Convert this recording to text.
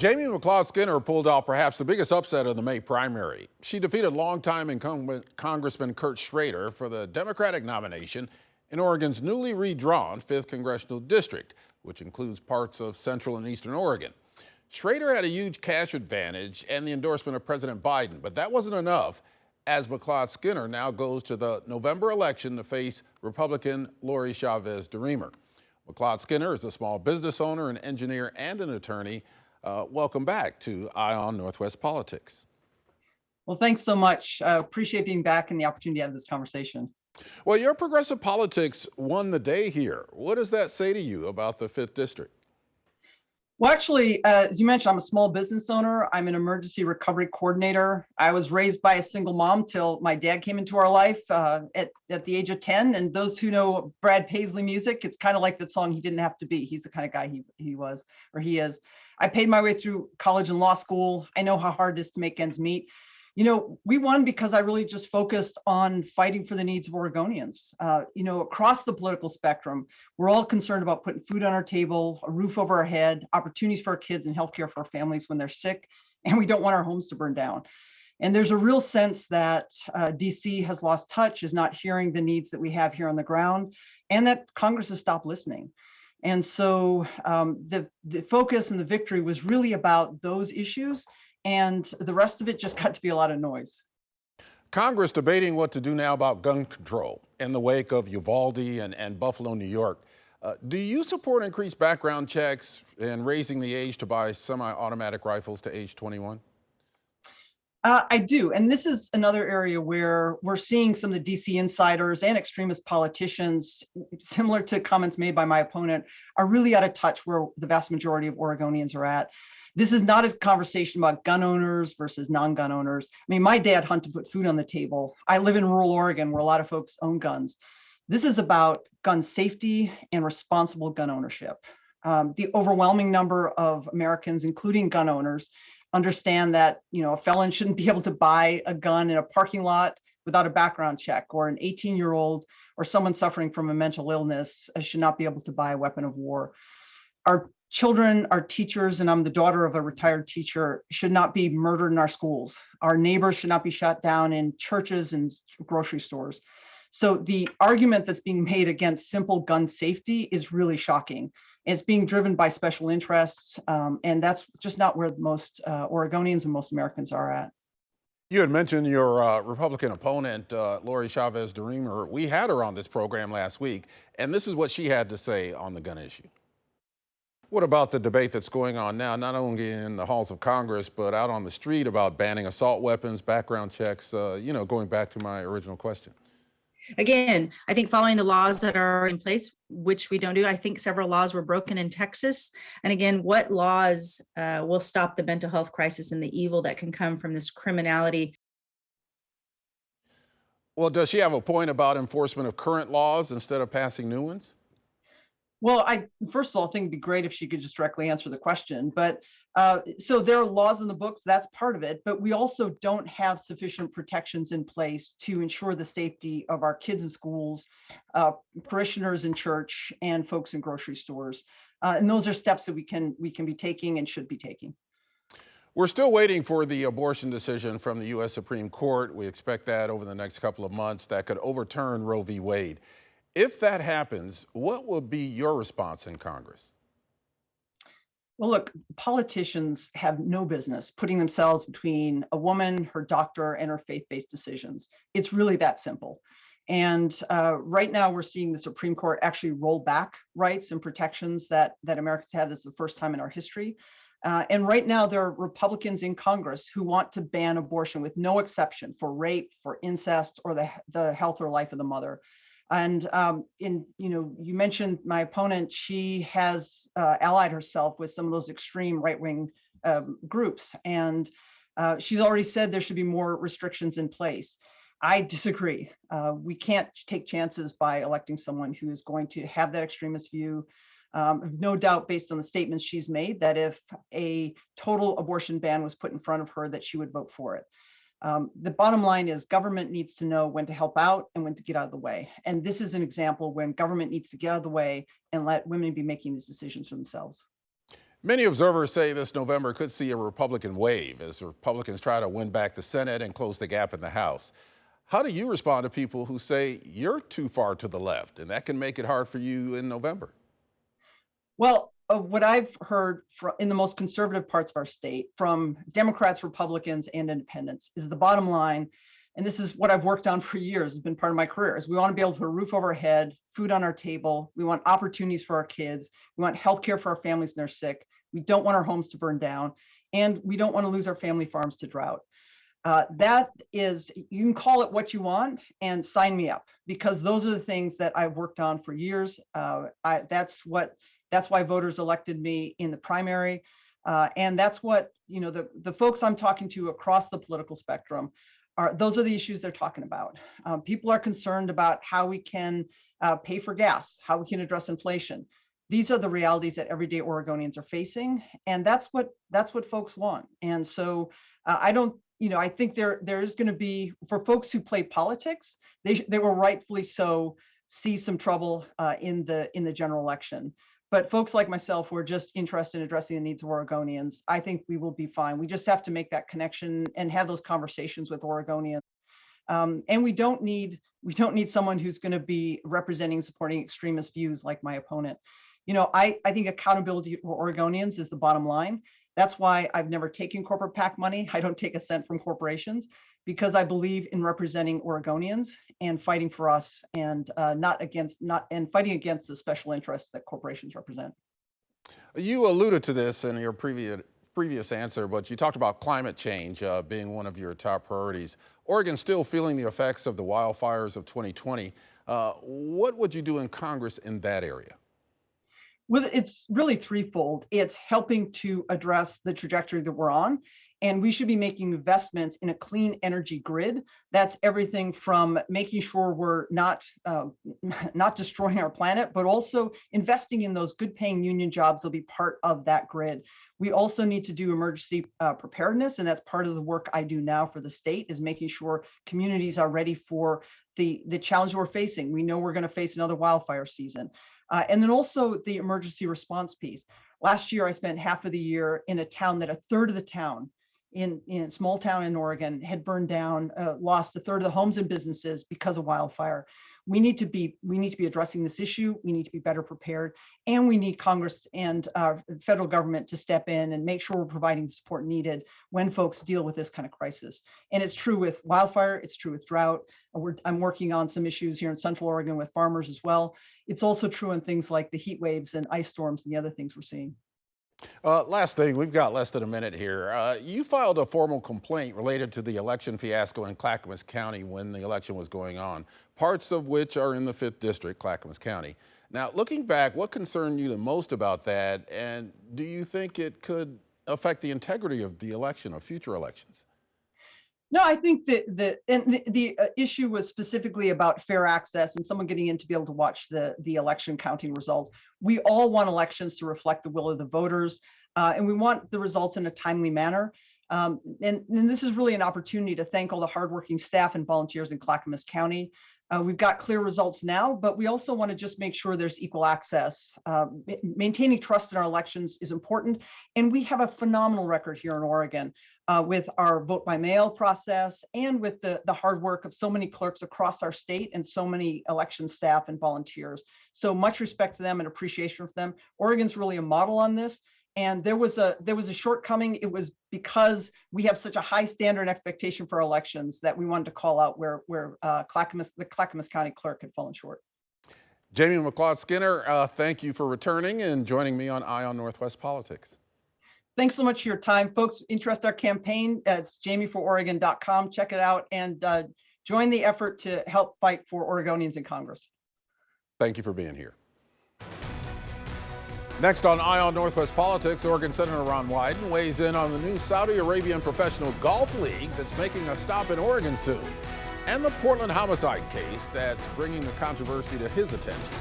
Jamie McLeod-Skinner pulled off perhaps the biggest upset of the May primary. She defeated longtime incumbent Congressman Kurt Schrader for the Democratic nomination in Oregon's newly redrawn 5th Congressional District, which includes parts of Central and Eastern Oregon. Schrader had a huge cash advantage and the endorsement of President Biden, but that wasn't enough, as McLeod-Skinner now goes to the November election to face Republican Lori Chavez-DeRemer. McLeod-Skinner is a small business owner, an engineer, and an attorney. Welcome back to Eye on Northwest Politics. Well, thanks so much. Appreciate being back and the opportunity to have this conversation. Well, your progressive politics won the day here. What does that say to you about the 5th District? Well, actually, as you mentioned, I'm a small business owner. I'm an emergency recovery coordinator. I was raised by a single mom till my dad came into our life at the age of 10. And those who know Brad Paisley music, it's kind of like that song, He Didn't Have to Be. He's the kind of guy he was, or he is. I paid my way through college and law school. I know how hard it is to make ends meet. You know, we won because I really just focused on fighting for the needs of Oregonians. Across the political spectrum, we're all concerned about putting food on our table, a roof over our head, opportunities for our kids, and healthcare for our families when they're sick, and we don't want our homes to burn down. And there's a real sense that DC has lost touch, is not hearing the needs that we have here on the ground, and that Congress has stopped listening. And so the focus and the victory was really about those issues, and the rest of it just got to be a lot of noise. Congress debating what to do now about gun control in the wake of Uvalde and Buffalo, New York. Do you support increased background checks and raising the age to buy semi-automatic rifles to age 21? I do. And this is another area where we're seeing some of the DC insiders and extremist politicians, similar to comments made by my opponent, are really out of touch where the vast majority of Oregonians are at. This is not a conversation about gun owners versus non-gun owners. I mean, my dad hunted to put food on the table. I live in rural Oregon where a lot of folks own guns. This is about gun safety and responsible gun ownership. The overwhelming number of Americans, including gun owners, understand that a felon shouldn't be able to buy a gun in a parking lot without a background check, or an 18-year-old or someone suffering from a mental illness should not be able to buy a weapon of war. Our children, our teachers, and I'm the daughter of a retired teacher, should not be murdered in our schools. Our neighbors should not be shot down in churches and grocery stores. So the argument that's being made against simple gun safety is really shocking. It's being driven by special interests, and that's just not where most Oregonians and most Americans are at. You had mentioned your Republican opponent, Lori Chavez-DeRemer. We had her on this program last week, and this is what she had to say on the gun issue. What about the debate that's going on now, not only in the halls of Congress, but out on the street about banning assault weapons, background checks, going back to my original question? Again, I think following the laws that are in place, which we don't do, I think several laws were broken in Texas. And again, what laws will stop the mental health crisis and the evil that can come from this criminality? Well, does she have a point about enforcement of current laws instead of passing new ones? Well, first of all, I think it'd be great if she could just directly answer the question. But so there are laws in the books, that's part of it. But we also don't have sufficient protections in place to ensure the safety of our kids in schools, parishioners in church, and folks in grocery stores. And those are steps that we can be taking and should be taking. We're still waiting for the abortion decision from the U.S. Supreme Court. We expect that over the next couple of months that could overturn Roe v. Wade. If that happens, what will be your response in Congress? Well, look, politicians have no business putting themselves between a woman, her doctor, and her faith-based decisions. It's really that simple. And right now we're seeing the Supreme Court actually roll back rights and protections that Americans have. This is the first time in our history. And right now there are Republicans in Congress who want to ban abortion with no exception for rape, for incest, or the health or life of the mother. And you mentioned my opponent. She has allied herself with some of those extreme right-wing groups, and she's already said there should be more restrictions in place. I disagree. We can't take chances by electing someone who is going to have that extremist view. No doubt, based on the statements she's made, that if a total abortion ban was put in front of her, that she would vote for it. The bottom line is government needs to know when to help out and when to get out of the way. And this is an example when government needs to get out of the way and let women be making these decisions for themselves. Many observers say this November could see a Republican wave as Republicans try to win back the Senate and close the gap in the House. How do you respond to people who say you're too far to the left and that can make it hard for you in November? Well, what I've heard in the most conservative parts of our state from Democrats, Republicans, and independents is the bottom line, and this is what I've worked on for years, has been part of my career, is we want to be able to put a roof over our head, food on our table. We want opportunities for our kids. We want healthcare for our families when they're sick. We don't want our homes to burn down, and we don't want to lose our family farms to drought. That is, you can call it what you want and sign me up, because those are the things that I've worked on for years. That's why voters elected me in the primary. And that's what, the folks I'm talking to across the political spectrum those are the issues they're talking about. People are concerned about how we can pay for gas, how we can address inflation. These are the realities that everyday Oregonians are facing, and that's what folks want. And so I think there is going to be, for folks who play politics, they will rightfully so see some trouble in the general election. But folks like myself who are just interested in addressing the needs of Oregonians, I think we will be fine. We just have to make that connection and have those conversations with Oregonians. And we don't need someone who's going to be representing and supporting extremist views like my opponent. I think accountability for Oregonians is the bottom line. That's why I've never taken corporate PAC money. I don't take a cent from corporations, because I believe in representing Oregonians and fighting for us, and fighting against the special interests that corporations represent. You alluded to this in your previous answer, but you talked about climate change being one of your top priorities. Oregon's still feeling the effects of the wildfires of 2020. What would you do in Congress in that area? Well, it's really threefold. It's helping to address the trajectory that we're on, and we should be making investments in a clean energy grid. That's everything from making sure we're not destroying our planet, but also investing in those good-paying union jobs that'll be part of that grid. We also need to do emergency preparedness, and that's part of the work I do now for the state, is making sure communities are ready for the challenge we're facing. We know we're going to face another wildfire season. And then also the emergency response piece. Last year, I spent half of the year in a town that a third of the town in a small town in Oregon had burned down, lost a third of the homes and businesses because of wildfire. We need to be addressing this issue. We need to be better prepared, and we need Congress and federal government to step in and make sure we're providing the support needed when folks deal with this kind of crisis. And it's true with wildfire. It's true with drought. I'm working on some issues here in Central Oregon with farmers as well. It's also true in things like the heat waves and ice storms and the other things we're seeing. Last thing, we've got less than a minute here. You filed a formal complaint related to the election fiasco in Clackamas County when the election was going on, parts of which are in the 5th District, Clackamas County. Now, looking back, what concerned you the most about that, and do you think it could affect the integrity of the election or future elections? No, I think that the issue was specifically about fair access and someone getting in to be able to watch the election counting results. We all want elections to reflect the will of the voters, and we want the results in a timely manner. And this is really an opportunity to thank all the hardworking staff and volunteers in Clackamas County. We've got clear results now, but we also want to just make sure there's equal access. Maintaining trust in our elections is important, and we have a phenomenal record here in Oregon with our vote by mail process and with the hard work of so many clerks across our state and so many election staff and volunteers. So much respect to them and appreciation for them. Oregon's really a model on this. And there was a shortcoming. It was because we have such a high standard and expectation for elections that we wanted to call out where the Clackamas County clerk had fallen short. Jamie McLeod-Skinner, thank you for returning and joining me on Eye on Northwest Politics. Thanks so much for your time, folks. Interest our campaign. It's jamiefororegon.com. Check it out and join the effort to help fight for Oregonians in Congress. Thank you for being here. Next on Eye on Northwest Politics, Oregon Senator Ron Wyden weighs in on the new Saudi Arabian Professional Golf League that's making a stop in Oregon soon, and the Portland homicide case that's bringing the controversy to his attention.